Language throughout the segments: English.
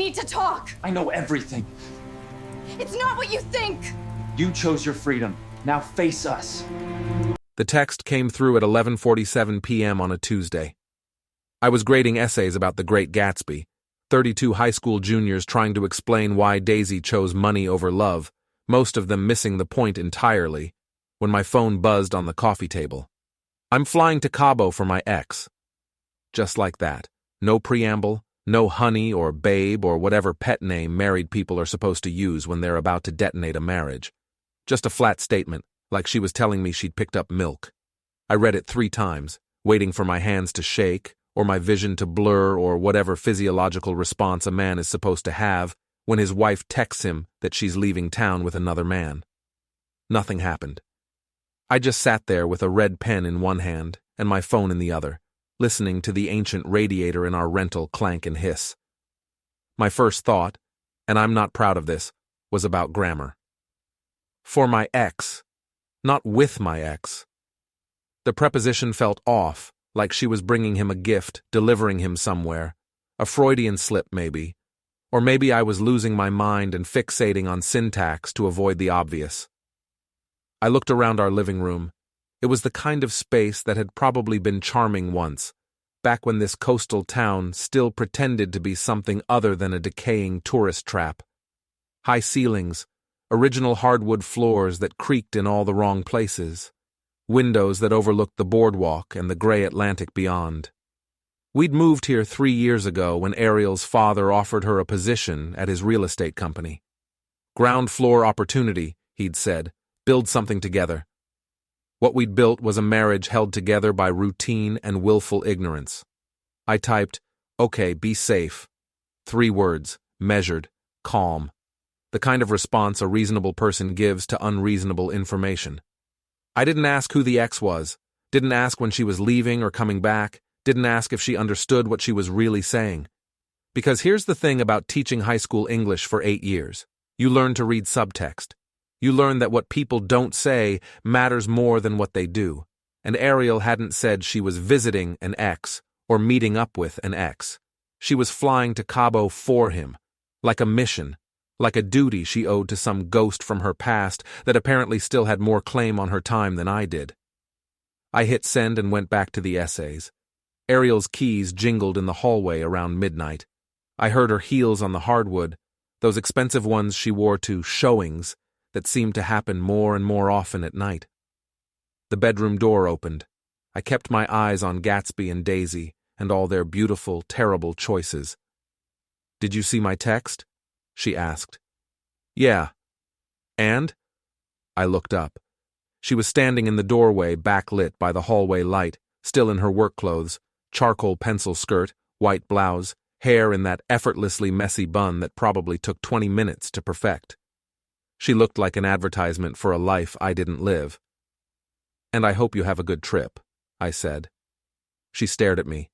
need to talk. I know everything. It's not what you think. You chose your freedom. Now face us. The text came through at 11:47 p.m. on a Tuesday. I was grading essays about the Great Gatsby, 32 high school juniors trying to explain why Daisy chose money over love, most of them missing the point entirely, when my phone buzzed on the coffee table. I'm flying to Cabo for my ex. Just like that. No preamble, no honey or babe or whatever pet name married people are supposed to use when they're about to detonate a marriage. Just a flat statement, like she was telling me she'd picked up milk. I read it 3 times, waiting for my hands to shake, or my vision to blur, or whatever physiological response a man is supposed to have when his wife texts him that she's leaving town with another man. Nothing happened. I just sat there with a red pen in one hand and my phone in the other, listening to the ancient radiator in our rental clank and hiss. My first thought, and I'm not proud of this, was about grammar. For my ex, not with my ex. The preposition felt off, like she was bringing him a gift, delivering him somewhere. A Freudian slip, maybe. Or maybe I was losing my mind and fixating on syntax to avoid the obvious. I looked around our living room. It was the kind of space that had probably been charming once, back when this coastal town still pretended to be something other than a decaying tourist trap. High ceilings, original hardwood floors that creaked in all the wrong places, windows that overlooked the boardwalk and the gray Atlantic beyond. We'd moved here 3 years ago when Ariel's father offered her a position at his real estate company. Ground floor opportunity, he'd said, build something together. What we'd built was a marriage held together by routine and willful ignorance. I typed, "Okay, be safe." 3 words, measured, calm. The kind of response a reasonable person gives to unreasonable information. I didn't ask who the ex was, didn't ask when she was leaving or coming back, didn't ask if she understood what she was really saying. Because here's the thing about teaching high school English for 8 years. You learn to read subtext. You learn that what people don't say matters more than what they do. And Ariel hadn't said she was visiting an ex or meeting up with an ex. She was flying to Cabo for him, like a mission, like a duty she owed to some ghost from her past that apparently still had more claim on her time than I did. I hit send and went back to the essays. Ariel's keys jingled in the hallway around midnight. I heard her heels on the hardwood, those expensive ones she wore to showings that seemed to happen more and more often at night. The bedroom door opened. I kept my eyes on Gatsby and Daisy and all their beautiful, terrible choices. "Did you see my text?" she asked. "Yeah." "And?" I looked up. She was standing in the doorway, backlit by the hallway light, still in her work clothes, charcoal pencil skirt, white blouse, hair in that effortlessly messy bun that probably took 20 minutes to perfect. She looked like an advertisement for a life I didn't live. "And I hope you have a good trip," I said. She stared at me.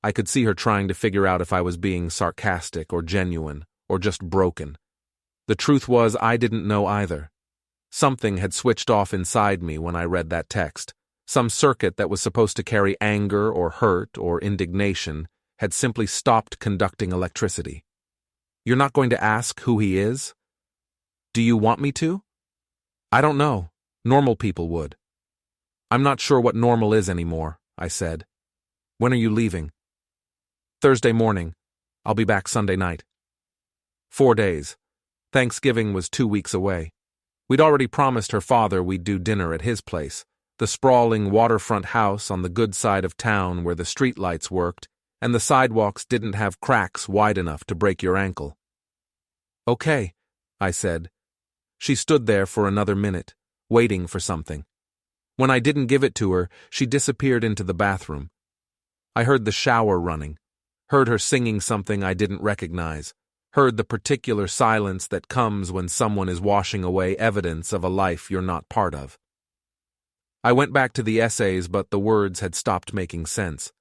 I could see her trying to figure out if I was being sarcastic or genuine, or just broken. The truth was I didn't know either. Something had switched off inside me when I read that text. Some circuit that was supposed to carry anger or hurt or indignation had simply stopped conducting electricity. "You're not going to ask who he is?" "Do you want me to?" "I don't know. Normal people would." "I'm not sure what normal is anymore," I said. "When are you leaving?" "Thursday morning. I'll be back Sunday night." 4 days. Thanksgiving was 2 weeks away. We'd already promised her father we'd do dinner at his place, the sprawling waterfront house on the good side of town where the streetlights worked and the sidewalks didn't have cracks wide enough to break your ankle. "Okay," I said. She stood there for another minute, waiting for something. When I didn't give it to her, she disappeared into the bathroom. I heard the shower running, heard her singing something I didn't recognize, heard the particular silence that comes when someone is washing away evidence of a life you're not part of. I went back to the essays, but the words had stopped making sense.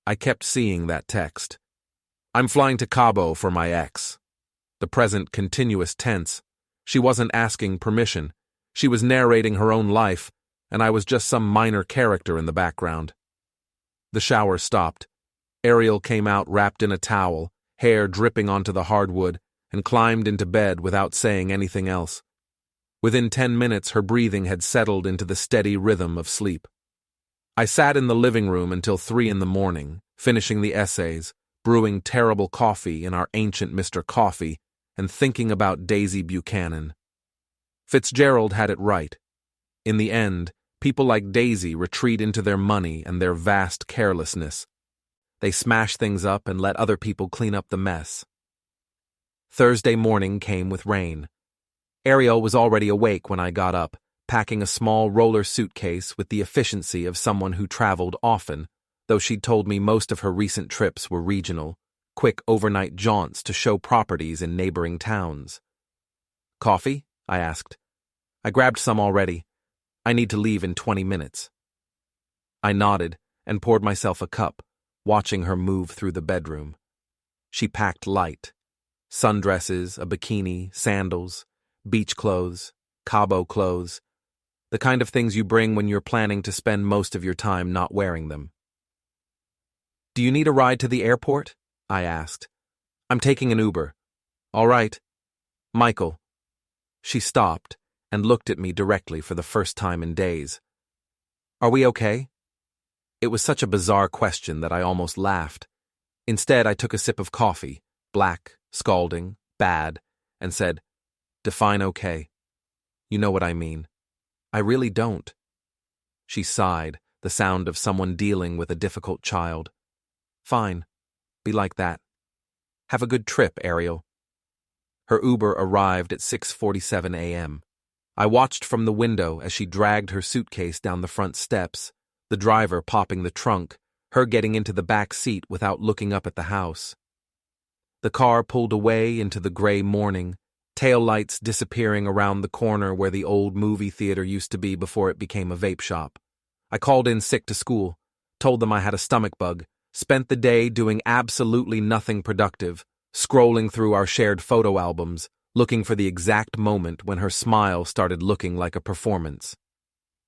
I kept seeing that text. "I'm flying to Cabo for my ex." The present continuous tense. She wasn't asking permission. She was narrating her own life, and I was just some minor character in the background. The shower stopped. Ariel came out wrapped in a towel, hair dripping onto the hardwood, and climbed into bed without saying anything else. Within 10 minutes, her breathing had settled into the steady rhythm of sleep. I sat in the living room until 3 in the morning, finishing the essays, brewing terrible coffee in our ancient Mr. Coffee, and thinking about Daisy Buchanan. Fitzgerald had it right. In the end, people like Daisy retreat into their money and their vast carelessness. They smash things up and let other people clean up the mess. Thursday morning came with rain. Ariel was already awake when I got up, packing a small roller suitcase with the efficiency of someone who traveled often, though she'd told me most of her recent trips were regional, quick overnight jaunts to show properties in neighboring towns. "Coffee?" I asked. "I grabbed some already. I need to leave in 20 minutes. I nodded and poured myself a cup, watching her move through the bedroom. She packed light. Sundresses, a bikini, sandals, beach clothes, Cabo clothes, the kind of things you bring when you're planning to spend most of your time not wearing them. "Do you need a ride to the airport?" I asked. "I'm taking an Uber." "All right. Michael." She stopped and looked at me directly for the first time in days. "Are we okay?" It was such a bizarre question that I almost laughed. Instead, I took a sip of coffee, black, scalding, bad, and said, "Define okay. You know what I mean." "I really don't." She sighed, the sound of someone dealing with a difficult child. "Fine. Be like that. Have a good trip, Ariel." Her Uber arrived at 6:47 a.m. I watched from the window as she dragged her suitcase down the front steps, the driver popping the trunk, her getting into the back seat without looking up at the house. The car pulled away into the gray morning, taillights disappearing around the corner where the old movie theater used to be before it became a vape shop. I called in sick to school, told them I had a stomach bug, spent the day doing absolutely nothing productive, scrolling through our shared photo albums, looking for the exact moment when her smile started looking like a performance.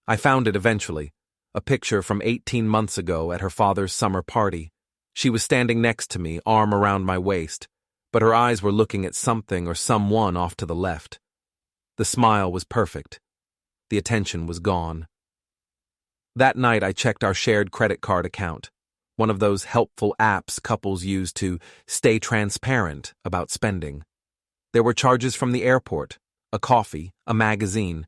I found it eventually, a picture from 18 months ago at her father's summer party. She was standing next to me, arm around my waist, but her eyes were looking at something or someone off to the left. The smile was perfect. The attention was gone. That night I checked our shared credit card account, one of those helpful apps couples use to stay transparent about spending. There were charges from the airport, a coffee, a magazine.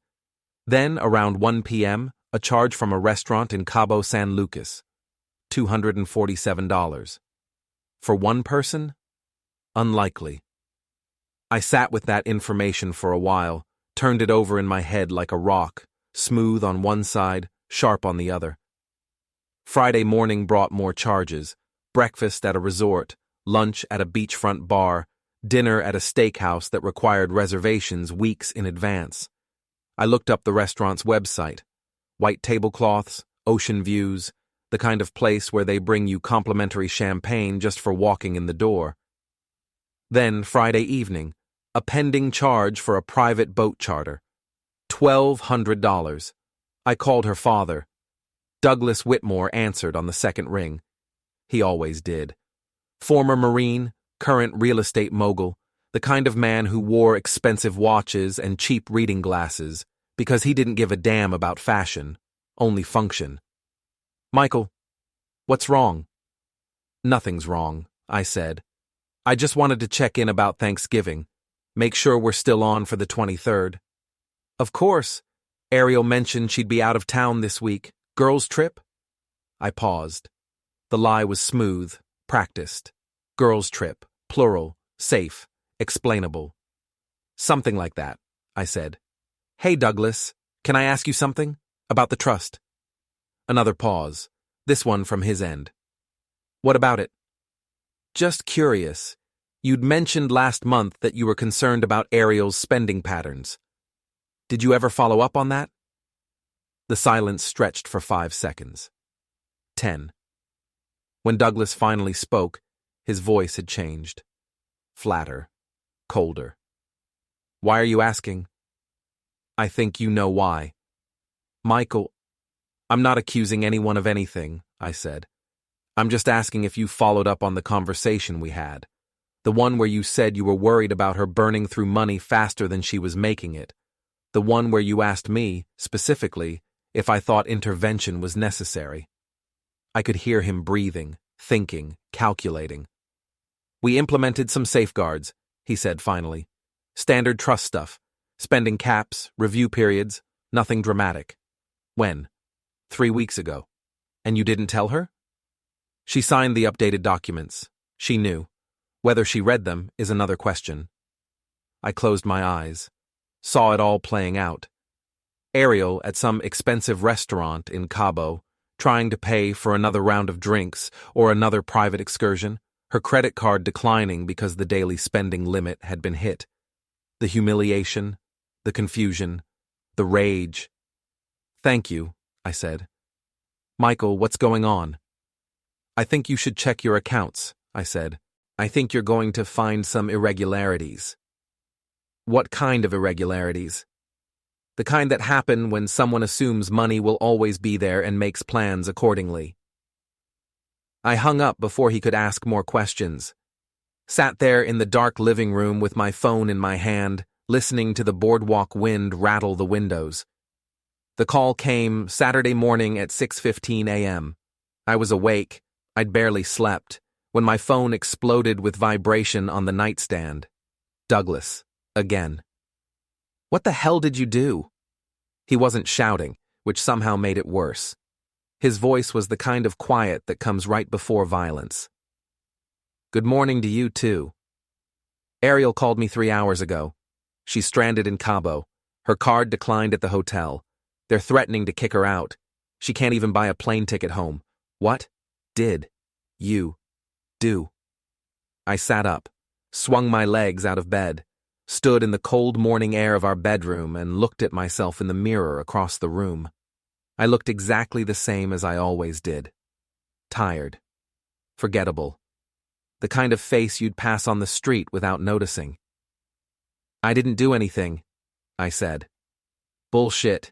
Then, around 1 p.m., a charge from a restaurant in Cabo San Lucas. $247. For one person? Unlikely. I sat with that information for a while, turned it over in my head like a rock, smooth on one side, sharp on the other. Friday morning brought more charges: breakfast at a resort, lunch at a beachfront bar, dinner at a steakhouse that required reservations weeks in advance. I looked up the restaurant's website. White tablecloths, ocean views, the kind of place where they bring you complimentary champagne just for walking in the door. Then, Friday evening, a pending charge for a private boat charter. $1,200. I called her father. Douglas Whitmore answered on the second ring. He always did. Former Marine, current real estate mogul, the kind of man who wore expensive watches and cheap reading glasses because he didn't give a damn about fashion, only function. "Michael, what's wrong?" "Nothing's wrong," I said. "I just wanted to check in about Thanksgiving, make sure we're still on for the 23rd. "Of course. Ariel mentioned she'd be out of town this week. Girls' trip?" I paused. The lie was smooth, practiced. Girls' trip, plural, safe, explainable. "Something like that," I said. "Hey, Douglas, can I ask you something? About the trust?" Another pause, this one from his end. "What about it?" "Just curious. You'd mentioned last month that you were concerned about Ariel's spending patterns. Did you ever follow up on that?" The silence stretched for 5 seconds. 10. When Douglas finally spoke, his voice had changed. Flatter. Colder. "Why are you asking?" "I think you know why." "Michael, I'm not accusing anyone of anything," I said. "I'm just asking if you followed up on the conversation we had. The one where you said you were worried about her burning through money faster than she was making it. The one where you asked me, specifically, if I thought intervention was necessary. I could hear him breathing, thinking, calculating. We implemented some safeguards, he said finally. Standard trust stuff. Spending caps, review periods, nothing dramatic. When? 3 weeks ago. And you didn't tell her? She signed the updated documents. She knew. Whether she read them is another question. I closed my eyes, saw it all playing out. Ariel at some expensive restaurant in Cabo, trying to pay for another round of drinks or another private excursion, her credit card declining because the daily spending limit had been hit. The humiliation, the confusion, the rage. Thank you, I said. Michael, what's going on? I think you should check your accounts, I said. I think you're going to find some irregularities. What kind of irregularities? The kind that happen when someone assumes money will always be there and makes plans accordingly. I hung up before he could ask more questions. Sat there in the dark living room with my phone in my hand, listening to the boardwalk wind rattle the windows. The call came Saturday morning at 6:15 a.m. I was awake. I'd barely slept, when my phone exploded with vibration on the nightstand. Douglas, again. What the hell did you do? He wasn't shouting, which somehow made it worse. His voice was the kind of quiet that comes right before violence. Good morning to you, too. Ariel called me 3 hours ago. She's stranded in Cabo. Her card declined at the hotel. They're threatening to kick her out. She can't even buy a plane ticket home. What did you do? I sat up, swung my legs out of bed, stood in the cold morning air of our bedroom and looked at myself in the mirror across the room. I looked exactly the same as I always did. Tired. Forgettable. The kind of face you'd pass on the street without noticing. I didn't do anything, I said. Bullshit.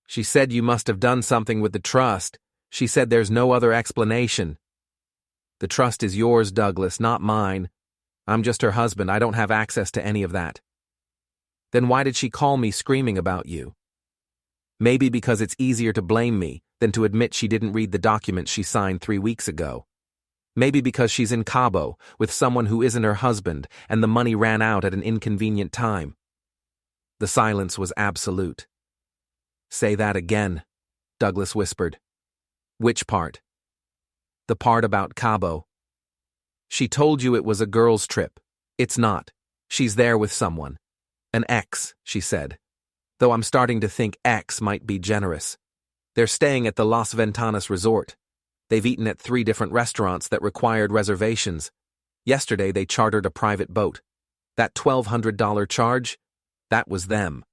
She said you must have done something with the trust. She said there's no other explanation. The trust is yours, Douglas, not mine. I'm just her husband. I don't have access to any of that. Then why did she call me screaming about you? Maybe because it's easier to blame me than to admit she didn't read the document she signed 3 weeks ago. Maybe because she's in Cabo with someone who isn't her husband and the money ran out at an inconvenient time. The silence was absolute. Say that again, Douglas whispered. Which part? The part about Cabo. She told you it was a girls' trip. It's not. She's there with someone. An ex, she said. Though I'm starting to think ex might be generous. They're staying at the Las Ventanas resort. They've eaten at 3 different restaurants that required reservations. Yesterday they chartered a private boat. That $1,200 charge? That was them.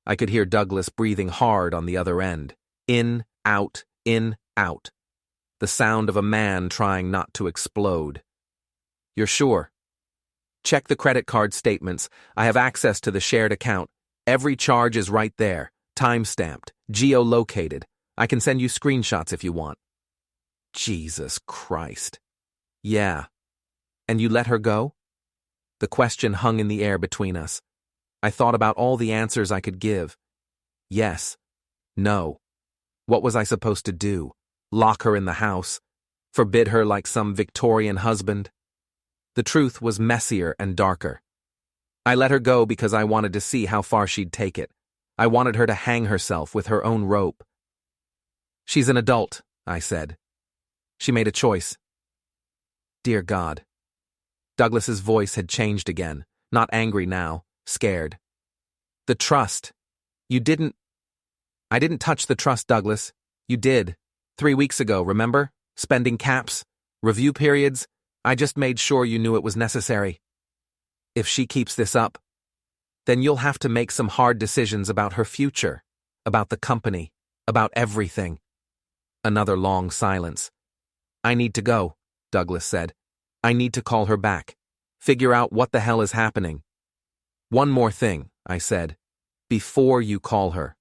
I could hear Douglas breathing hard on the other end. In, out, in, out. The sound of a man trying not to explode. You're sure? Check the credit card statements. I have access to the shared account. Every charge is right there, time-stamped, geolocated. I can send you screenshots if you want. Jesus Christ. Yeah. And you let her go? The question hung in the air between us. I thought about all the answers I could give. Yes. No. What was I supposed to do? Lock her in the house? Forbid her like some Victorian husband? The truth was messier and darker. I let her go because I wanted to see how far she'd take it. I wanted her to hang herself with her own rope. She's an adult, I said. She made a choice. Dear God. Douglas's voice had changed again, not angry now, scared. The trust. You didn't... I didn't touch the trust, Douglas. You did. 3 weeks ago, remember? Spending caps, review periods. I just made sure you knew it was necessary. If she keeps this up, then you'll have to make some hard decisions about her future, about the company, about everything. Another long silence. I need to go, Douglas said. I need to call her back. Figure out what the hell is happening. One more thing, I said. Before you call her.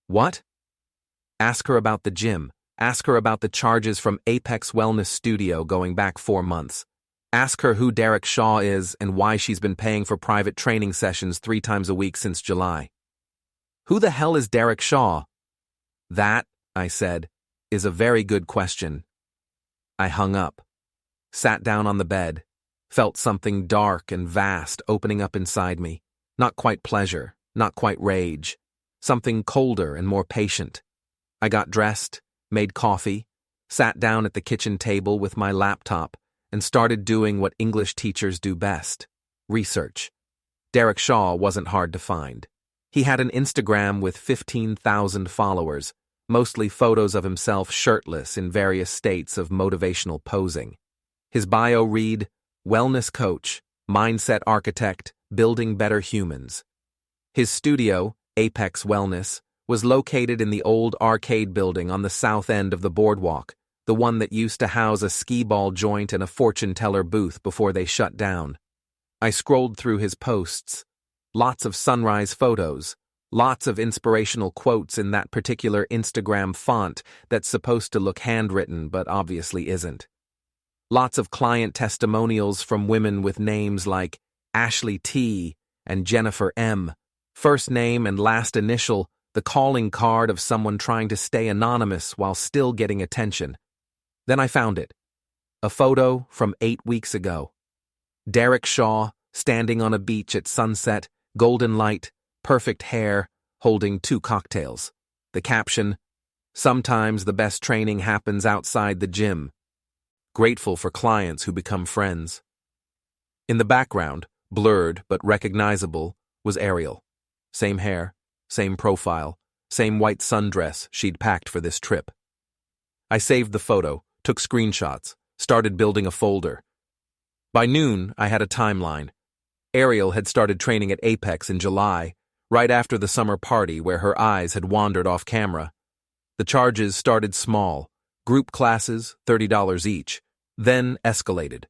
What? Ask her about the gym. Ask her about the charges from Apex Wellness Studio going back 4 months. Ask her who Derek Shaw is and why she's been paying for private training sessions 3 times a week since July. Who the hell is Derek Shaw? That, I said, is a very good question. I hung up, sat down on the bed, felt something dark and vast opening up inside me. Not quite pleasure, not quite rage. Something colder and more patient. I got dressed, made coffee, sat down at the kitchen table with my laptop, and started doing what English teachers do best: research. Derek Shaw wasn't hard to find. He had an Instagram with 15,000 followers, mostly photos of himself shirtless in various states of motivational posing. His bio read, wellness coach, mindset architect, building better humans. His studio, Apex Wellness, was located in the old arcade building on the south end of the boardwalk, the one that used to house a skee-ball joint and a fortune-teller booth before they shut down. I scrolled through his posts. Lots of sunrise photos, lots of inspirational quotes in that particular Instagram font that's supposed to look handwritten but obviously isn't. Lots of client testimonials from women with names like Ashley T. and Jennifer M., first name and last initial, the calling card of someone trying to stay anonymous while still getting attention. Then I found it. A photo from 8 weeks ago. Derek Shaw, standing on a beach at sunset, golden light, perfect hair, holding 2 cocktails. The caption, "Sometimes the best training happens outside the gym. Grateful for clients who become friends." In the background, blurred but recognizable, was Ariel. Same hair, same profile, same white sundress she'd packed for this trip. I saved the photo, took screenshots, started building a folder. By noon, I had a timeline. Ariel had started training at Apex in July, right after the summer party where her eyes had wandered off camera. The charges started small, group classes, $30 each, then escalated.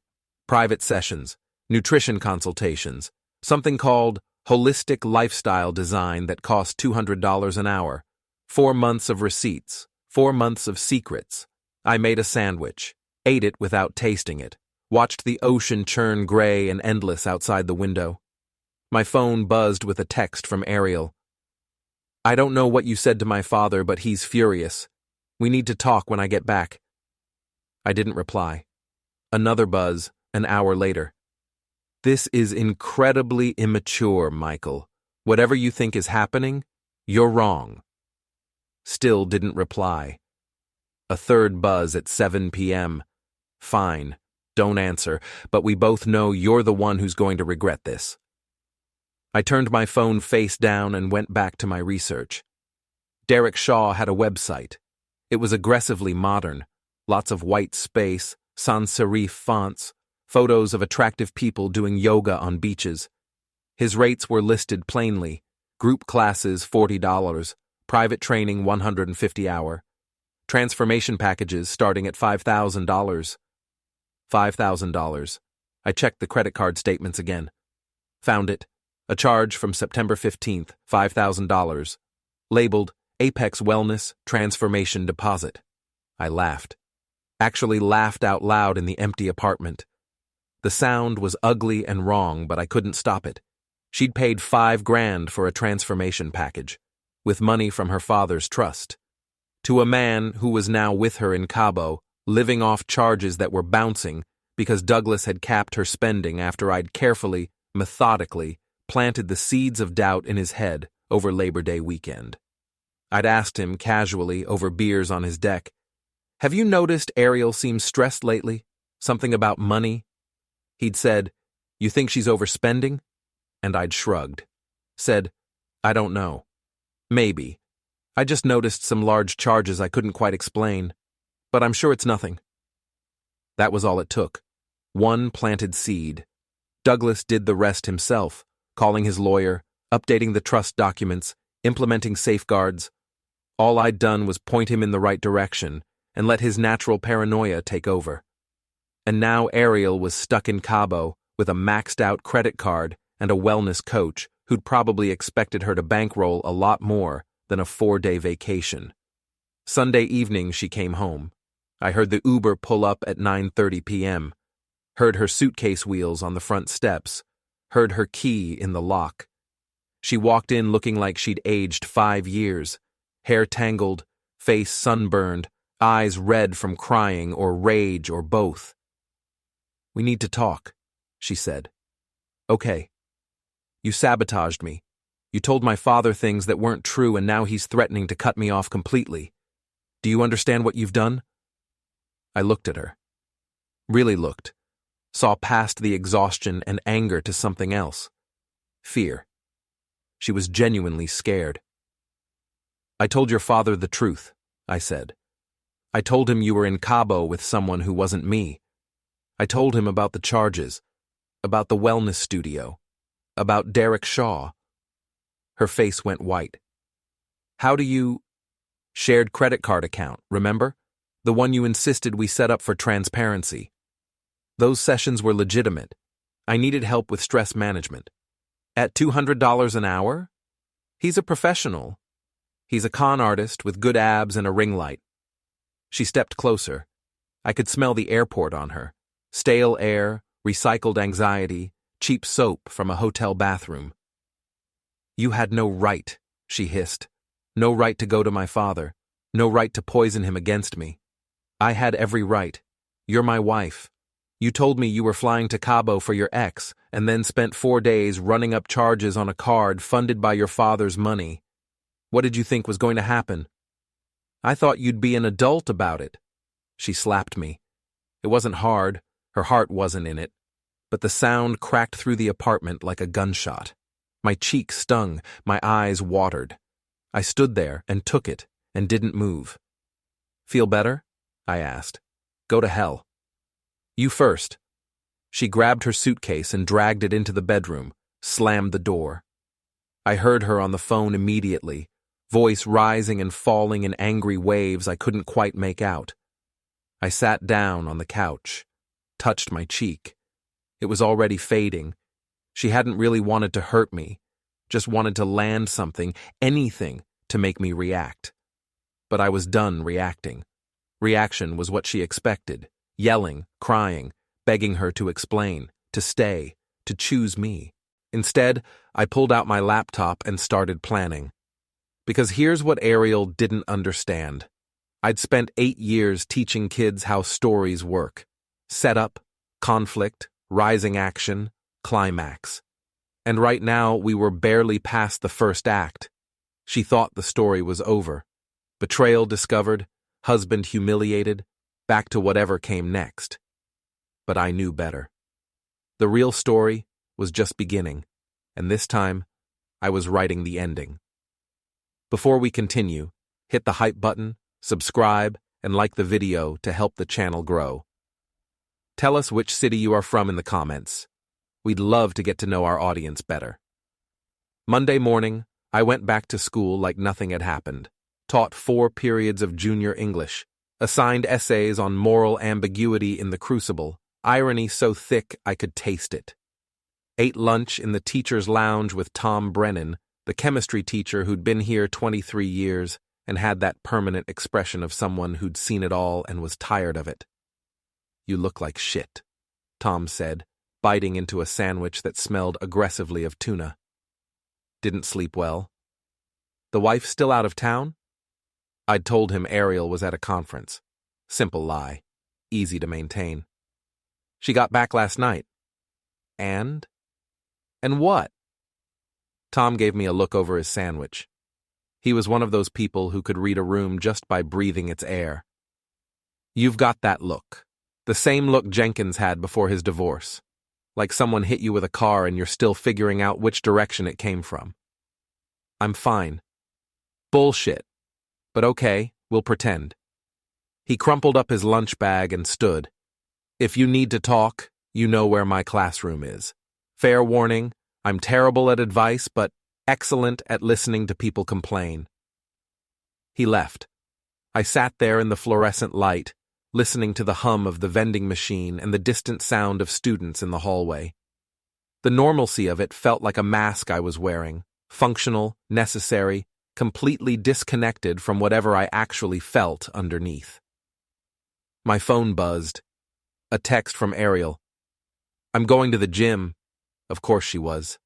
Private sessions, nutrition consultations, something called holistic lifestyle design that cost $200 an hour, 4 months of receipts, 4 months of secrets. I made a sandwich, ate it without tasting it, watched the ocean churn gray and endless outside the window. My phone buzzed with a text from Ariel. "I don't know what you said to my father, but he's furious. We need to talk when I get back." I didn't reply. Another buzz, an hour later. "This is incredibly immature, Michael. Whatever you think is happening, you're wrong." Still didn't reply. A third buzz at 7 p.m. "Fine, don't answer, but we both know you're the one who's going to regret this." I turned my phone face down and went back to my research. Derek Shaw had a website. It was aggressively modern. Lots of white space, sans serif fonts, photos of attractive people doing yoga on beaches. His rates were listed plainly. Group classes $40, private training $150 hour. Transformation packages starting at $5,000. $5,000. I checked the credit card statements again. Found it. A charge from September 15th, $5,000. Labeled Apex Wellness Transformation Deposit. I laughed. Actually laughed out loud in the empty apartment. The sound was ugly and wrong, but I couldn't stop it. She'd paid $5,000 for a transformation package, with money from her father's trust. To a man who was now with her in Cabo, living off charges that were bouncing because Douglas had capped her spending after I'd carefully, methodically, planted the seeds of doubt in his head over Labor Day weekend. I'd asked him casually over beers on his deck, "Have you noticed Ariel seems stressed lately? Something about money?" He'd said, "You think she's overspending?" And I'd shrugged. Said, "I don't know. Maybe. I just noticed some large charges I couldn't quite explain. But I'm sure it's nothing." That was all it took. One planted seed. Douglas did the rest himself, calling his lawyer, updating the trust documents, implementing safeguards. All I'd done was point him in the right direction and let his natural paranoia take over. And now Ariel was stuck in Cabo with a maxed-out credit card and a wellness coach who'd probably expected her to bankroll a lot more than a 4-day vacation. Sunday evening she came home. I heard the Uber pull up at 9:30 p.m. heard her suitcase wheels on the front steps, heard her key in the lock. She walked in looking like she'd aged 5 years, hair tangled, face sunburned, eyes red from crying or rage or both. "We need to talk," she said. "Okay. You sabotaged me. You told my father things that weren't true, and now he's threatening to cut me off completely. Do you understand what you've done?" I looked at her. Really looked. Saw past the exhaustion and anger to something else. Fear. She was genuinely scared. "I told your father the truth," I said. "I told him you were in Cabo with someone who wasn't me. I told him about the charges, about the wellness studio, about Derek Shaw." Her face went white. "How do you—" "Shared credit card account, remember? The one you insisted we set up for transparency. Those sessions were legitimate. I needed help with stress management. At $200 an hour? He's a professional. He's a con artist with good abs and a ring light." She stepped closer. I could smell the airport on her. Stale air, recycled anxiety, cheap soap from a hotel bathroom. "You had no right," she hissed. "No right to go to my father. No right to poison him against me. I had every right. You're my wife. You told me you were flying to Cabo for your ex, and then spent 4 days running up charges on a card funded by your father's money. What did you think was going to happen? I thought you'd be an adult about it." She slapped me. It wasn't hard, her heart wasn't in it, but the sound cracked through the apartment like a gunshot. My cheek stung, my eyes watered. I stood there and took it and didn't move. "Feel better?" I asked. "Go to hell." "You first." She grabbed her suitcase and dragged it into the bedroom, slammed the door. I heard her on the phone immediately, voice rising and falling in angry waves I couldn't quite make out. I sat down on the couch, touched my cheek. It was already fading. She hadn't really wanted to hurt me, just wanted to land something, anything, to make me react. But I was done reacting. Reaction was what she expected. Yelling, crying, begging her to explain, to stay, to choose me. Instead, I pulled out my laptop and started planning. Because here's what Ariel didn't understand. I'd spent 8 years teaching kids how stories work. Setup, conflict, rising action, climax. And right now, we were barely past the first act. She thought the story was over. Betrayal discovered, husband humiliated, back to whatever came next. But I knew better. The real story was just beginning, and this time, I was writing the ending. Before we continue, hit the hype button, subscribe, and like the video to help the channel grow. Tell us which city you are from in the comments. We'd love to get to know our audience better. Monday morning, I went back to school like nothing had happened, taught 4 periods of junior English, assigned essays on moral ambiguity in the crucible, irony so thick I could taste it. Ate lunch in the teacher's lounge with Tom Brennan, the chemistry teacher who'd been here 23 years and had that permanent expression of someone who'd seen it all and was tired of it. "You look like shit," Tom said, biting into a sandwich that smelled aggressively of tuna. "Didn't sleep well." "The wife still out of town?" I'd told him Ariel was at a conference. Simple lie. Easy to maintain. "She got back last night." "And?" "And what?" Tom gave me a look over his sandwich. He was one of those people who could read a room just by breathing its air. "You've got that look. The same look Jenkins had before his divorce. Like someone hit you with a car and you're still figuring out which direction it came from." "I'm fine." "Bullshit. But okay, we'll pretend." He crumpled up his lunch bag and stood. "If you need to talk, you know where my classroom is. Fair warning, I'm terrible at advice, but excellent at listening to people complain." He left. I sat there in the fluorescent light, listening to the hum of the vending machine and the distant sound of students in the hallway. The normalcy of it felt like a mask I was wearing, functional, necessary, completely disconnected from whatever I actually felt underneath. My phone buzzed. A text from Ariel. I'm going to the gym. Of course she was.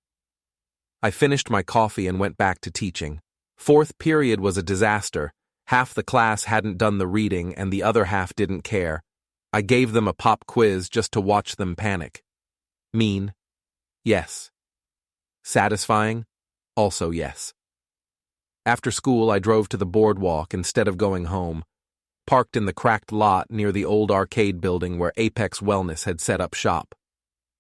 I finished my coffee and went back to teaching. Fourth period was a disaster. Half the class hadn't done the reading and the other half didn't care. I gave them a pop quiz just to watch them panic. Mean? Yes. Satisfying? Also yes. After school, I drove to the boardwalk instead of going home, parked in the cracked lot near the old arcade building where Apex Wellness had set up shop.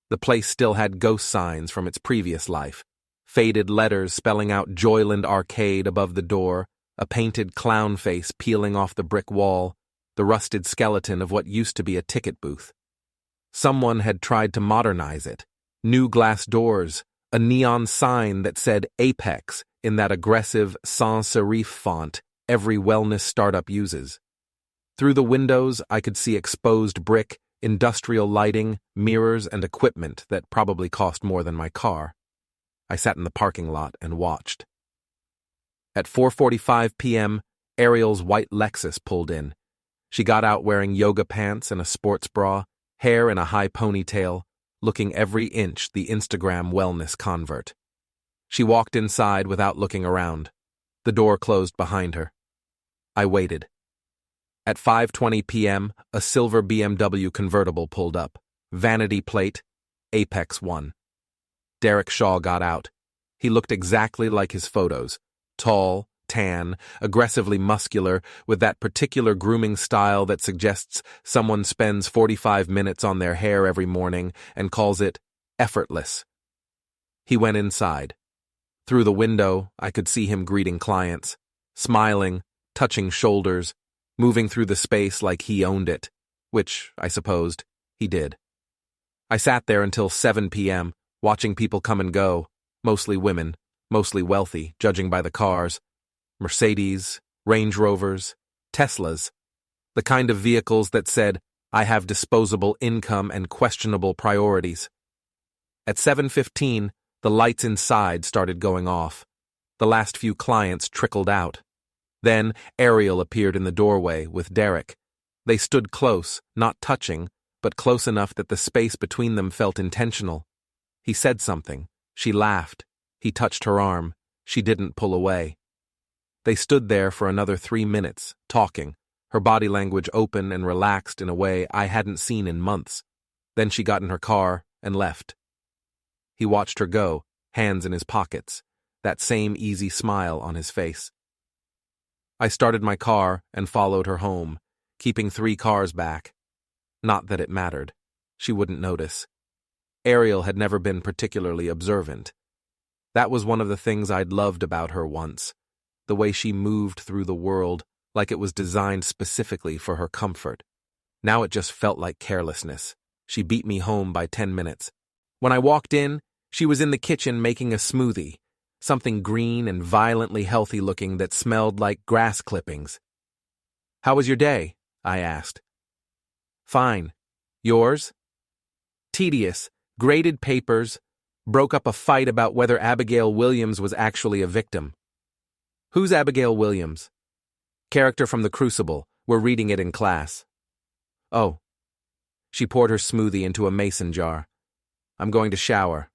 The place still had ghost signs from its previous life, faded letters spelling out Joyland Arcade above the door, a painted clown face peeling off the brick wall, the rusted skeleton of what used to be a ticket booth. Someone had tried to modernize it. New glass doors, a neon sign that said Apex in that aggressive sans serif font every wellness startup uses. Through the windows, I could see exposed brick, industrial lighting, mirrors, and equipment that probably cost more than my car. I sat in the parking lot and watched. At 4:45 p.m., Ariel's white Lexus pulled in. She got out wearing yoga pants and a sports bra, hair in a high ponytail, looking every inch the Instagram wellness convert. She walked inside without looking around. The door closed behind her. I waited. At 5:20 p.m., a silver BMW convertible pulled up. Vanity plate, Apex 1. Derek Shaw got out. He looked exactly like his photos. Tall, tan, aggressively muscular, with that particular grooming style that suggests someone spends 45 minutes on their hair every morning and calls it effortless. He went inside. Through the window, I could see him greeting clients, smiling, touching shoulders, moving through the space like he owned it, which, I supposed, he did. I sat there until 7 p.m., watching people come and go, mostly women, mostly wealthy, judging by the cars. Mercedes, Range Rovers, Teslas, the kind of vehicles that said, I have disposable income and questionable priorities. At 7:15, the lights inside started going off. The last few clients trickled out. Then Ariel appeared in the doorway with Derek. They stood close, not touching, but close enough that the space between them felt intentional. He said something. She laughed. He touched her arm. She didn't pull away. They stood there for another 3 minutes, talking, her body language open and relaxed in a way I hadn't seen in months. Then she got in her car and left. He watched her go, hands in his pockets, that same easy smile on his face. I started my car and followed her home, keeping 3 cars back. Not that it mattered. She wouldn't notice. Ariel had never been particularly observant. That was one of the things I'd loved about her once, the way she moved through the world like it was designed specifically for her comfort. Now it just felt like carelessness. She beat me home by 10 minutes. When I walked in, she was in the kitchen making a smoothie, something green and violently healthy looking that smelled like grass clippings. How was your day? I asked. Fine. Yours? Tedious. Graded papers. Broke up a fight about whether Abigail Williams was actually a victim. Who's Abigail Williams? Character from The Crucible. We're reading it in class. Oh. She poured her smoothie into a mason jar. I'm going to shower.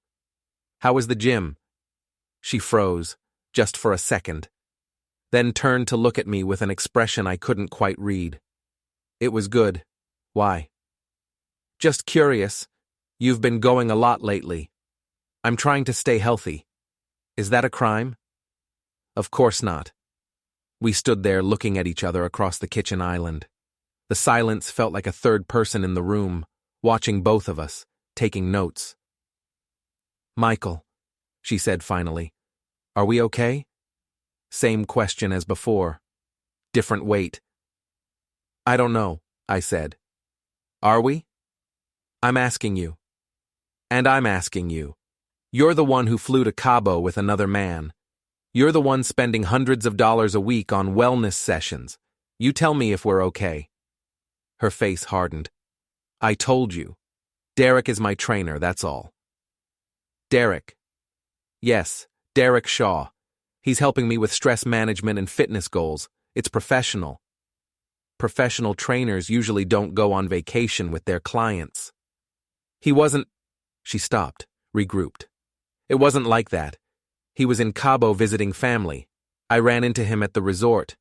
How was the gym? She froze, just for a second, then turned to look at me with an expression I couldn't quite read. It was good. Why? Just curious. You've been going a lot lately. I'm trying to stay healthy. Is that a crime? Of course not. We stood there looking at each other across the kitchen island. The silence felt like a third person in the room, watching both of us, taking notes. Michael, she said finally, are we okay? Same question as before. Different weight. I don't know, I said. Are we? I'm asking you. And I'm asking you. You're the one who flew to Cabo with another man. You're the one spending hundreds of dollars a week on wellness sessions. You tell me if we're okay. Her face hardened. I told you. Derek is my trainer, that's all. Derek. Yes, Derek Shaw. He's helping me with stress management and fitness goals. It's professional. Professional trainers usually don't go on vacation with their clients. He wasn't. She stopped, regrouped. It wasn't like that. He was in Cabo visiting family. I ran into him at the resort.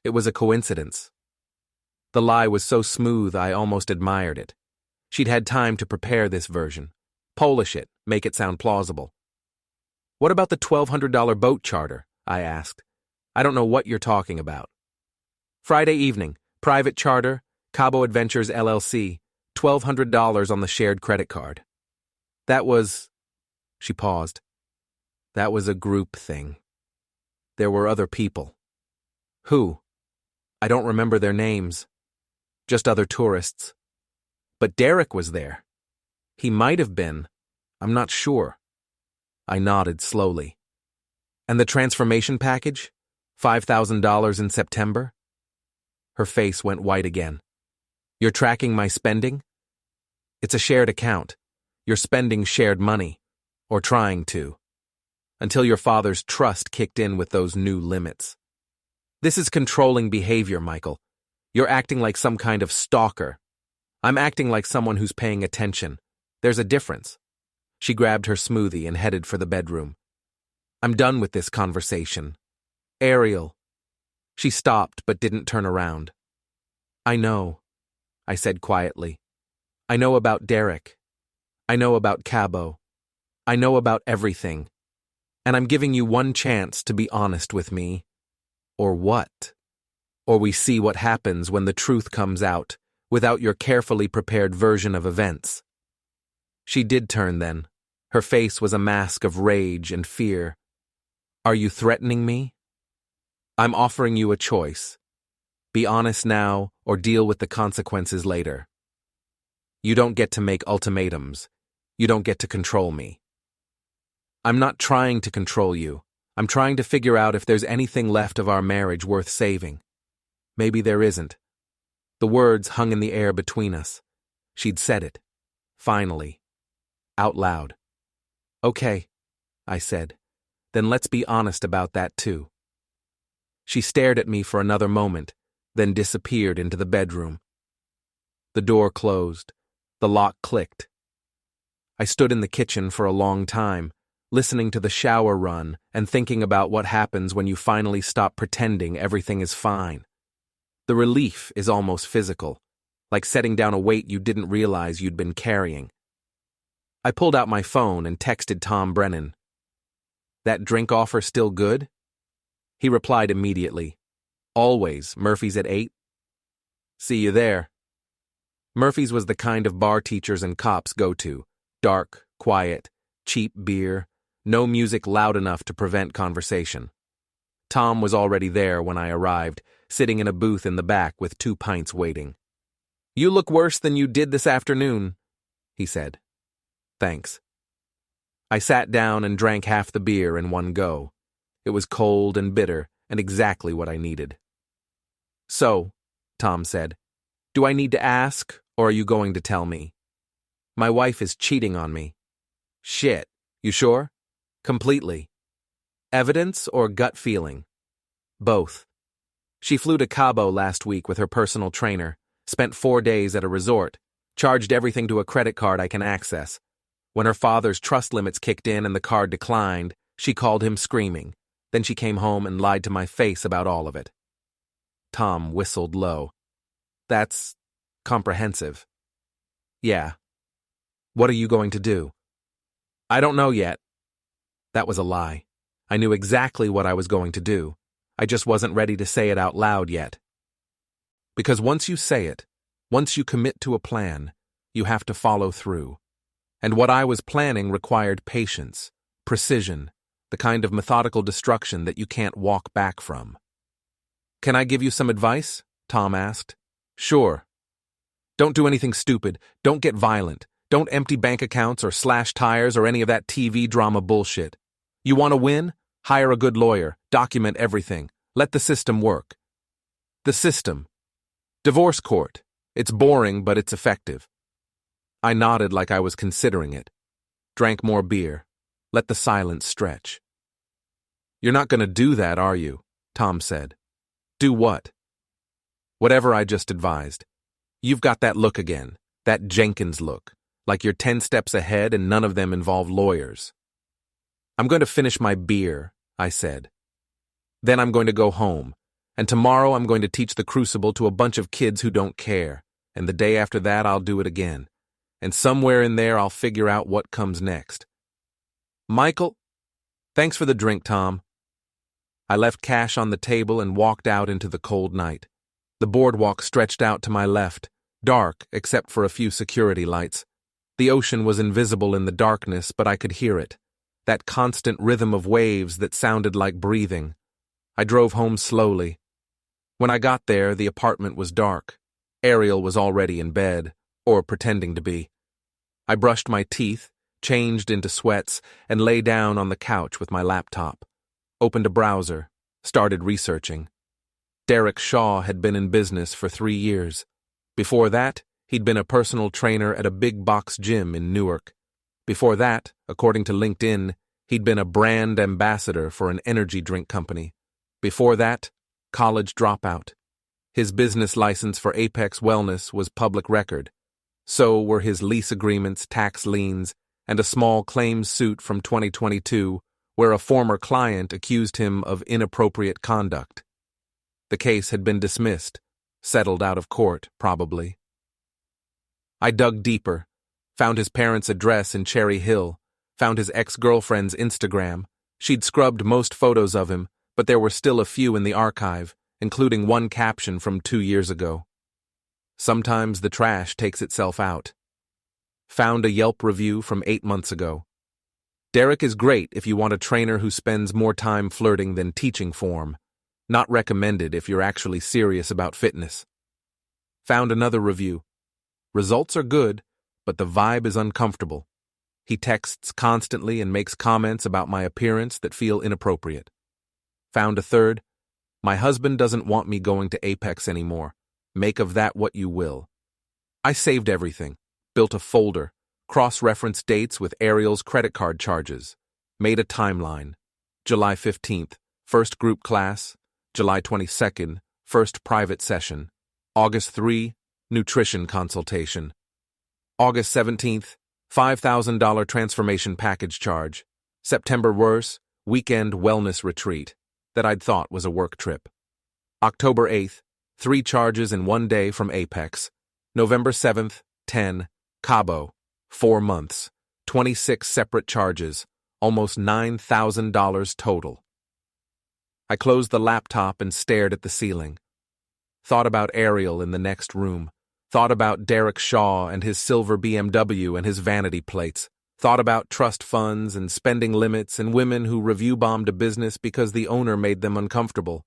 It was a coincidence. The lie was so smooth I almost admired it. She'd had time to prepare this version. Polish it, make it sound plausible. What about the $1,200 boat charter? I asked. I don't know what you're talking about. Friday evening, private charter, Cabo Adventures LLC, $1,200 on the shared credit card. That was... She paused. That was a group thing. There were other people. Who? I don't remember their names. Just other tourists. But Derek was there. He might have been. I'm not sure. I nodded slowly. And the transformation package? $5,000 in September? Her face went white again. You're tracking my spending? It's a shared account. You're spending shared money. Or trying to. Until your father's trust kicked in with those new limits. This is controlling behavior, Michael. You're acting like some kind of stalker. I'm acting like someone who's paying attention. There's a difference. She grabbed her smoothie and headed for the bedroom. I'm done with this conversation. Ariel. She stopped but didn't turn around. I know, I said quietly. I know about Derek. I know about Cabo. I know about everything. And I'm giving you one chance to be honest with me. Or what? Or we see what happens when the truth comes out, without your carefully prepared version of events. She did turn then. Her face was a mask of rage and fear. Are you threatening me? I'm offering you a choice. Be honest now, or deal with the consequences later. You don't get to make ultimatums. You don't get to control me. I'm not trying to control you. I'm trying to figure out if there's anything left of our marriage worth saving. Maybe there isn't. The words hung in the air between us. She'd said it. Finally. Out loud. Okay, I said. Then let's be honest about that too. She stared at me for another moment, then disappeared into the bedroom. The door closed. The lock clicked. I stood in the kitchen for a long time, listening to the shower run and thinking about what happens when you finally stop pretending everything is fine. The relief is almost physical, like setting down a weight you didn't realize you'd been carrying. I pulled out my phone and texted Tom Brennan. That drink offer still good? He replied immediately. Always, Murphy's at 8. See you there. Murphy's was the kind of bar teachers and cops go to. Dark, quiet, cheap beer, no music loud enough to prevent conversation. Tom was already there when I arrived, sitting in a booth in the back with 2 pints waiting. You look worse than you did this afternoon, he said. Thanks. I sat down and drank half the beer in one go. It was cold and bitter and exactly what I needed. So, Tom said, do I need to ask, or are you going to tell me? My wife is cheating on me. Shit, you sure? Completely. Evidence or gut feeling? Both. She flew to Cabo last week with her personal trainer, spent 4 days at a resort, charged everything to a credit card I can access. When her father's trust limits kicked in and the card declined, she called him screaming. Then she came home and lied to my face about all of it. Tom whistled low. That's comprehensive. Yeah. What are you going to do? I don't know yet. That was a lie. I knew exactly what I was going to do. I just wasn't ready to say it out loud yet. Because once you say it, once you commit to a plan, you have to follow through. And what I was planning required patience, precision, the kind of methodical destruction that you can't walk back from. Can I give you some advice? Tom asked. Sure. Don't do anything stupid. Don't get violent. Don't empty bank accounts or slash tires or any of that TV drama bullshit. You want to win? Hire a good lawyer. Document everything. Let the system work. The system. Divorce court. It's boring, but it's effective. I nodded like I was considering it. Drank more beer. Let the silence stretch. You're not going to do that, are you? Tom said. Do what? Whatever I just advised. You've got that look again. That Jenkins look. like you're 10 steps ahead and none of them involve lawyers. I'm going to finish my beer, I said. Then I'm going to go home, and tomorrow I'm going to teach the crucible to a bunch of kids who don't care, and the day after that I'll do it again, and somewhere in there I'll figure out what comes next. Michael, thanks for the drink, Tom. I left cash on the table and walked out into the cold night. The boardwalk stretched out to my left, dark except for a few security lights. The ocean was invisible in the darkness, but I could hear it, that constant rhythm of waves that sounded like breathing. I drove home slowly. When I got there, the apartment was dark. Ariel was already in bed, or pretending to be. I brushed my teeth, changed into sweats, and lay down on the couch with my laptop. Opened a browser, started researching. Derek Shaw had been in business for 3 years. Before that, he'd been a personal trainer at a big box gym in Newark. Before that, according to LinkedIn, he'd been a brand ambassador for an energy drink company. Before that, college dropout. His business license for Apex Wellness was public record. So were his lease agreements, tax liens, and a small claims suit from 2022 where a former client accused him of inappropriate conduct. The case had been dismissed, settled out of court, probably. I dug deeper, found his parents' address in Cherry Hill, found his ex-girlfriend's Instagram. She'd scrubbed most photos of him, but there were still a few in the archive, including one caption from 2 years ago. Sometimes the trash takes itself out. Found a Yelp review from 8 months ago. Derek is great if you want a trainer who spends more time flirting than teaching form. Not recommended if you're actually serious about fitness. Found another review. Results are good, but the vibe is uncomfortable. He texts constantly and makes comments about my appearance that feel inappropriate. Found a third. My husband doesn't want me going to Apex anymore. Make of that what you will. I saved everything, built a folder, cross-referenced dates with Ariel's credit card charges, made a timeline. July 15th, first group class. July 22nd, first private session. August 3, nutrition consultation. August 17th, $5,000 transformation package charge. September worse, weekend wellness retreat that I'd thought was a work trip. October 8th, 3 charges in 1 day from Apex. November 7th, 10, Cabo, 4 months, 26 separate charges, almost $9,000 total. I closed the laptop and stared at the ceiling. Thought about Ariel in the next room. Thought about Derek Shaw and his silver BMW and his vanity plates. Thought about trust funds and spending limits and women who review-bombed a business because the owner made them uncomfortable.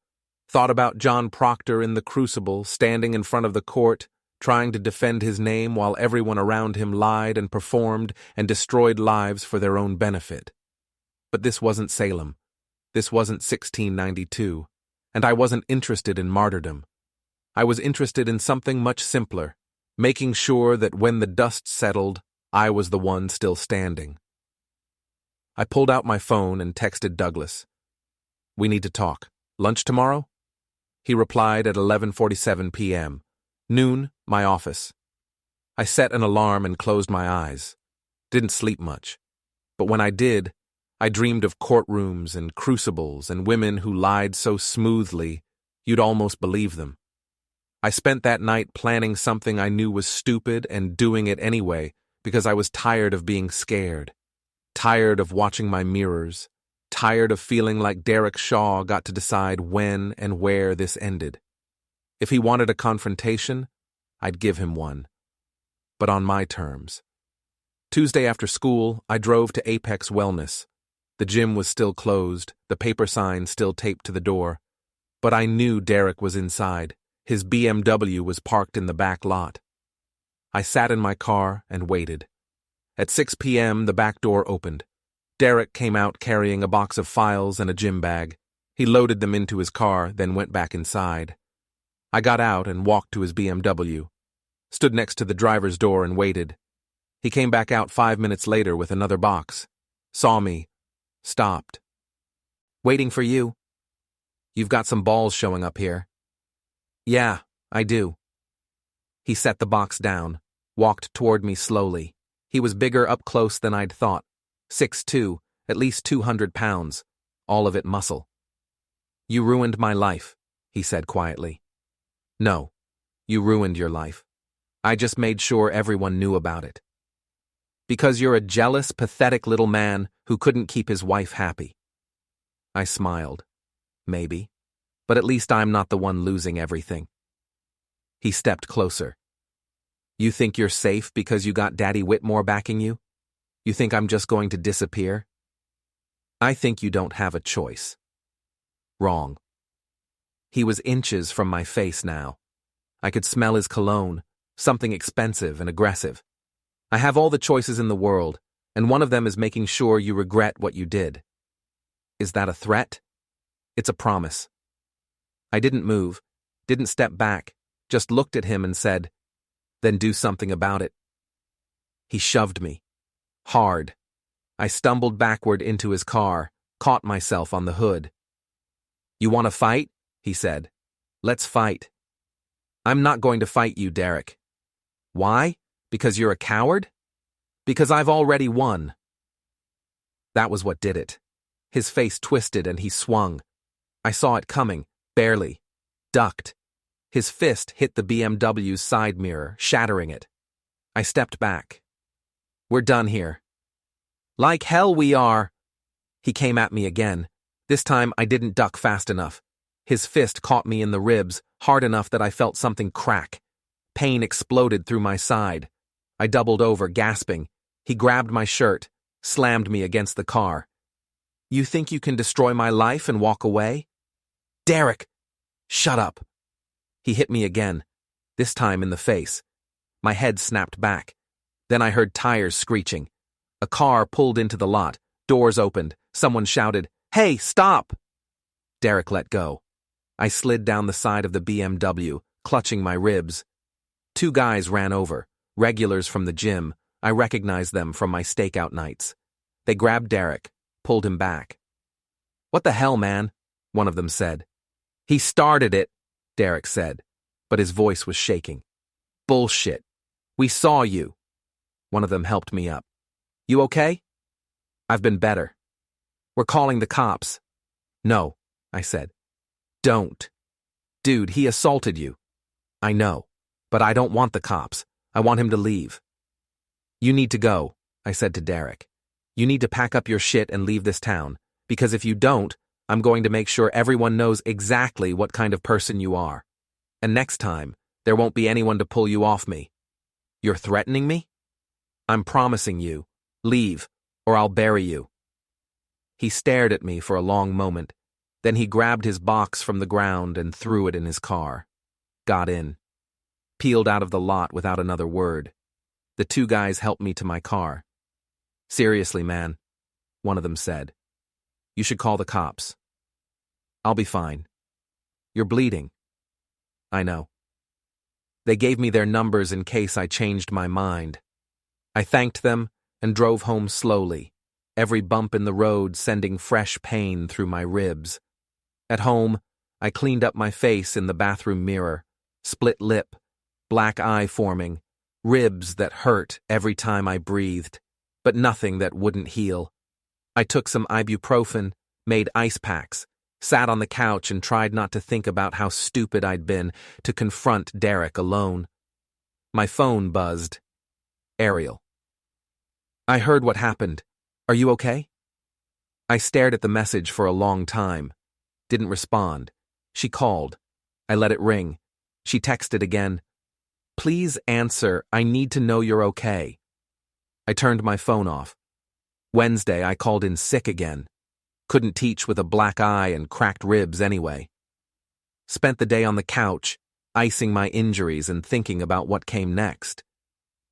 Thought about John Proctor in the Crucible, standing in front of the court, trying to defend his name while everyone around him lied and performed and destroyed lives for their own benefit. But this wasn't Salem. This wasn't 1692, and I wasn't interested in martyrdom. I was interested in something much simpler, making sure that when the dust settled, I was the one still standing. I pulled out my phone and texted Douglas. We need to talk. Lunch tomorrow? He replied at 11:47 p.m. Noon, my office. I set an alarm and closed my eyes. Didn't sleep much. But when I did, I dreamed of courtrooms and crucibles and women who lied so smoothly, you'd almost believe them. I spent that night planning something I knew was stupid and doing it anyway because I was tired of being scared, tired of watching my mirrors, tired of feeling like Derek Shaw got to decide when and where this ended. If he wanted a confrontation, I'd give him one. But on my terms. Tuesday after school, I drove to Apex Wellness. The gym was still closed, the paper sign still taped to the door. But I knew Derek was inside. His BMW was parked in the back lot. I sat in my car and waited. At 6 p.m., the back door opened. Derek came out carrying a box of files and a gym bag. He loaded them into his car, then went back inside. I got out and walked to his BMW. Stood next to the driver's door and waited. He came back out 5 minutes later with another box. Saw me. Stopped. Waiting for you. You've got some balls showing up here. Yeah, I do. He set the box down, walked toward me slowly. He was bigger up close than I'd thought. 6'2", at least 200 pounds, all of it muscle. "You ruined my life," he said quietly. "No, you ruined your life. I just made sure everyone knew about it. Because you're a jealous, pathetic little man who couldn't keep his wife happy." I smiled. Maybe. But at least I'm not the one losing everything. He stepped closer. "You think you're safe because you got Daddy Whitmore backing you? You think I'm just going to disappear? I think you don't have a choice." Wrong. He was inches from my face now. I could smell his cologne, something expensive and aggressive. "I have all the choices in the world, and one of them is making sure you regret what you did." Is that a threat? It's a promise. I didn't move, didn't step back, just looked at him and said, "Then do something about it." He shoved me. Hard. I stumbled backward into his car, caught myself on the hood. "You want to fight?" he said. "Let's fight." "I'm not going to fight you, Derek." "Why? Because you're a coward?" "Because I've already won." That was what did it. His face twisted and he swung. I saw it coming, barely. Ducked. His fist hit the BMW's side mirror, shattering it. I stepped back. "We're done here." "Like hell we are." He came at me again. This time I didn't duck fast enough. His fist caught me in the ribs, hard enough that I felt something crack. Pain exploded through my side. I doubled over, gasping. He grabbed my shirt, slammed me against the car. "You think you can destroy my life and walk away?" "Derek!" "Shut up." He hit me again, this time in the face. My head snapped back. Then I heard tires screeching. A car pulled into the lot, doors opened, someone shouted, "Hey, stop!" Derek let go. I slid down the side of the BMW, clutching my ribs. Two guys ran over, regulars from the gym. I recognized them from my stakeout nights. They grabbed Derek, pulled him back. "What the hell, man?" one of them said. "He started it," Derek said, but his voice was shaking. "Bullshit. We saw you." One of them helped me up. "You okay?" "I've been better." "We're calling the cops." "No," I said. "Don't." "Dude, he assaulted you." "I know, but I don't want the cops. I want him to leave." "You need to go," I said to Derek. "You need to pack up your shit and leave this town, because if you don't, I'm going to make sure everyone knows exactly what kind of person you are. And next time, there won't be anyone to pull you off me." "You're threatening me?" "I'm promising you. Leave, or I'll bury you." He stared at me for a long moment. Then he grabbed his box from the ground and threw it in his car. Got in. Peeled out of the lot without another word. The two guys helped me to my car. "Seriously, man," one of them said. "You should call the cops." "I'll be fine." "You're bleeding." "I know." They gave me their numbers in case I changed my mind. I thanked them and drove home slowly, every bump in the road sending fresh pain through my ribs. At home, I cleaned up my face in the bathroom mirror, split lip, black eye forming, ribs that hurt every time I breathed, but nothing that wouldn't heal. I took some ibuprofen, made ice packs, sat on the couch and tried not to think about how stupid I'd been to confront Derek alone. My phone buzzed. Ariel. "I heard what happened. Are you okay?" I stared at the message for a long time. Didn't respond. She called. I let it ring. She texted again. "Please answer. I need to know you're okay." I turned my phone off. Wednesday, I called in sick again. Couldn't teach with a black eye and cracked ribs anyway. Spent the day on the couch, icing my injuries and thinking about what came next.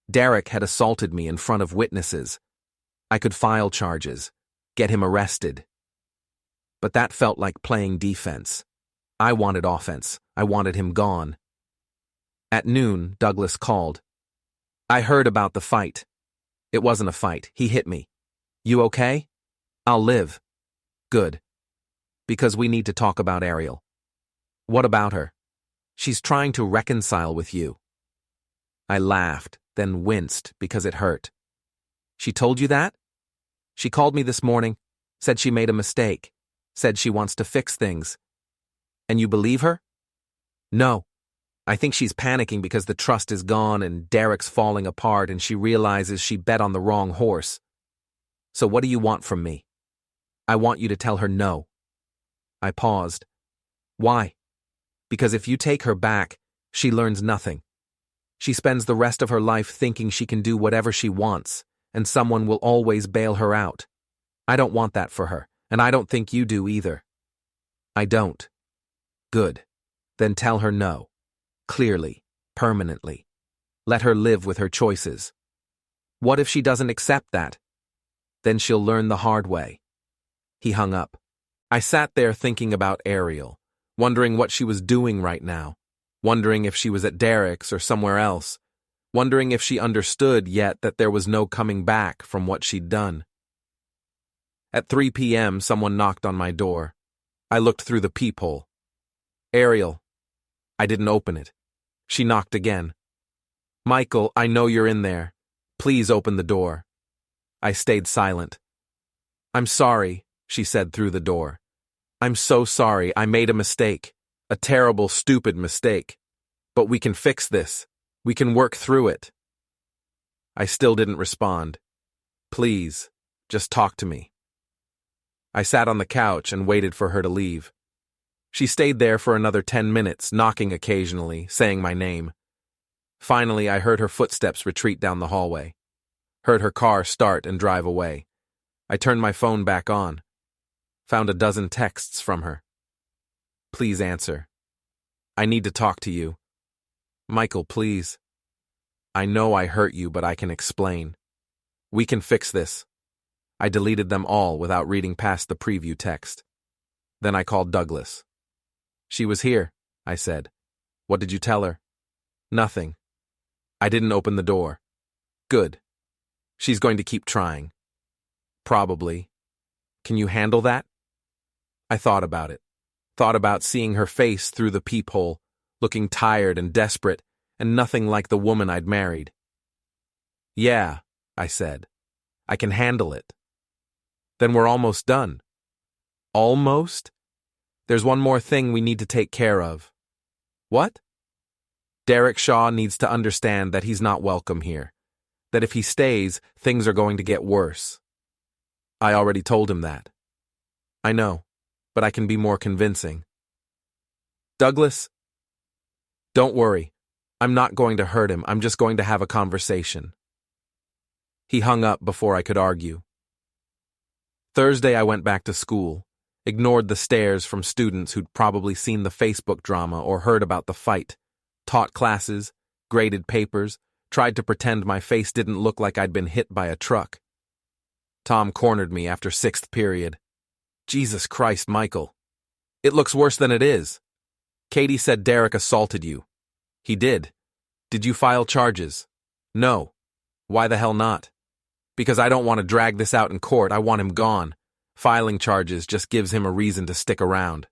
Derek had assaulted me in front of witnesses. I could file charges, get him arrested. But that felt like playing defense. I wanted offense. I wanted him gone. At noon, Douglas called. "I heard about the fight." "It wasn't a fight. He hit me." "You okay?" "I'll live." "Good. Because we need to talk about Ariel." "What about her?" "She's trying to reconcile with you." I laughed, then winced because it hurt. She told you that? She called me this morning, said she made a mistake, said she wants to fix things. And you believe her? No. I think she's panicking because the trust is gone and Derek's falling apart and she realizes she bet on the wrong horse. So what do you want from me? I want you to tell her no. I paused. Why? Because if you take her back, she learns nothing. She spends the rest of her life thinking she can do whatever she wants, and someone will always bail her out. I don't want that for her, and I don't think you do either. I don't. Good. Then tell her no. Clearly, permanently. Let her live with her choices. What if she doesn't accept that? Then she'll learn the hard way. He hung up. I sat there thinking about Ariel, wondering what she was doing right now, wondering if she was at Derek's or somewhere else, wondering if she understood yet that there was no coming back from what she'd done. At 3 p.m., someone knocked on my door. I looked through the peephole. Ariel. I didn't open it. She knocked again. Michael, I know you're in there. Please open the door. I stayed silent. I'm sorry, she said through the door. I'm so sorry, I made a mistake. A terrible, stupid mistake. But we can fix this. We can work through it. I still didn't respond. Please, just talk to me. I sat on the couch and waited for her to leave. She stayed there for another 10 minutes, knocking occasionally, saying my name. Finally, I heard her footsteps retreat down the hallway. Heard her car start and drive away. I turned my phone back on. Found a dozen texts from her. Please answer. I need to talk to you. Michael, please. I know I hurt you, but I can explain. We can fix this. I deleted them all without reading past the preview text. Then I called Douglas. She was here, I said. What did you tell her? Nothing. I didn't open the door. Good. She's going to keep trying. Probably. Can you handle that? I thought about it. Thought about seeing her face through the peephole, looking tired and desperate, and nothing like the woman I'd married. Yeah, I said. I can handle it. Then we're almost done. Almost? There's one more thing we need to take care of. What? Derek Shaw needs to understand that he's not welcome here. That if he stays, things are going to get worse. I already told him that. I know, but I can be more convincing. Douglas, don't worry. I'm not going to hurt him. I'm just going to have a conversation. He hung up before I could argue. Thursday, I went back to school, ignored the stares from students who'd probably seen the Facebook drama or heard about the fight, taught classes, graded papers, tried to pretend my face didn't look like I'd been hit by a truck. Tom cornered me after 6th period. Jesus Christ, Michael. It looks worse than it is. Katie said Derek assaulted you. He did. Did you file charges? No. Why the hell not? Because I don't want to drag this out in court. I want him gone. Filing charges just gives him a reason to stick around.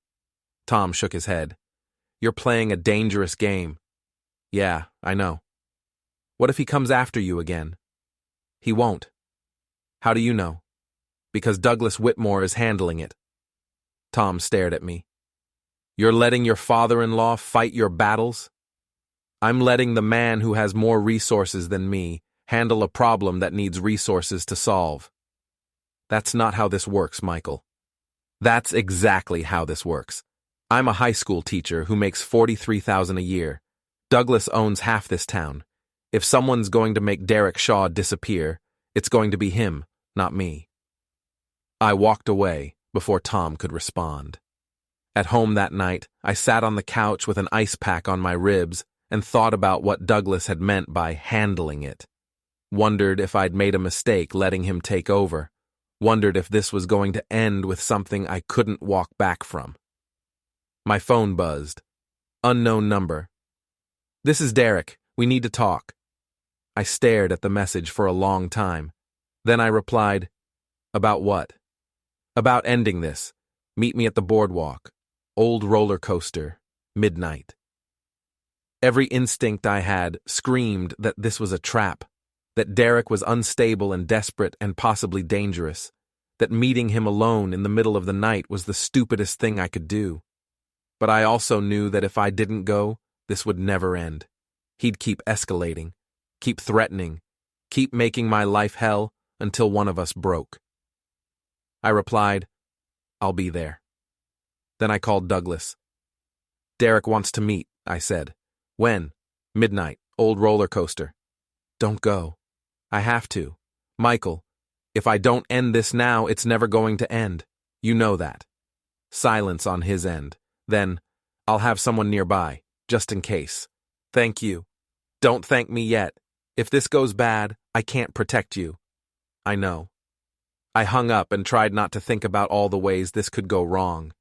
Tom shook his head. You're playing a dangerous game. Yeah, I know. What if he comes after you again? He won't. How do you know? Because Douglas Whitmore is handling it. Tom stared at me. You're letting your father-in-law fight your battles? I'm letting the man who has more resources than me handle a problem that needs resources to solve. That's not how this works, Michael. That's exactly how this works. I'm a high school teacher who makes $43,000 a year. Douglas owns half this town. If someone's going to make Derek Shaw disappear, it's going to be him, not me. I walked away before Tom could respond. At home that night, I sat on the couch with an ice pack on my ribs and thought about what Douglas had meant by handling it. Wondered if I'd made a mistake letting him take over. Wondered if this was going to end with something I couldn't walk back from. My phone buzzed. Unknown number. This is Derek. We need to talk. I stared at the message for a long time. Then I replied, About what? About ending this. Meet me at the boardwalk. Old roller coaster. Midnight. Every instinct I had screamed that this was a trap. that Derek was unstable and desperate and possibly dangerous, that meeting him alone in the middle of the night was the stupidest thing I could do. But I also knew that if I didn't go, this would never end. He'd keep escalating, keep threatening, keep making my life hell until one of us broke. I replied, "I'll be there." Then I called Douglas. "Derek wants to meet," I said. "When?" "Midnight, old roller coaster." "Don't go." "I have to. Michael, if I don't end this now, it's never going to end. You know that." Silence on his end. Then, "I'll have someone nearby, just in case." "Thank you." "Don't thank me yet. If this goes bad, I can't protect you." "I know." I hung up and tried not to think about all the ways this could go wrong.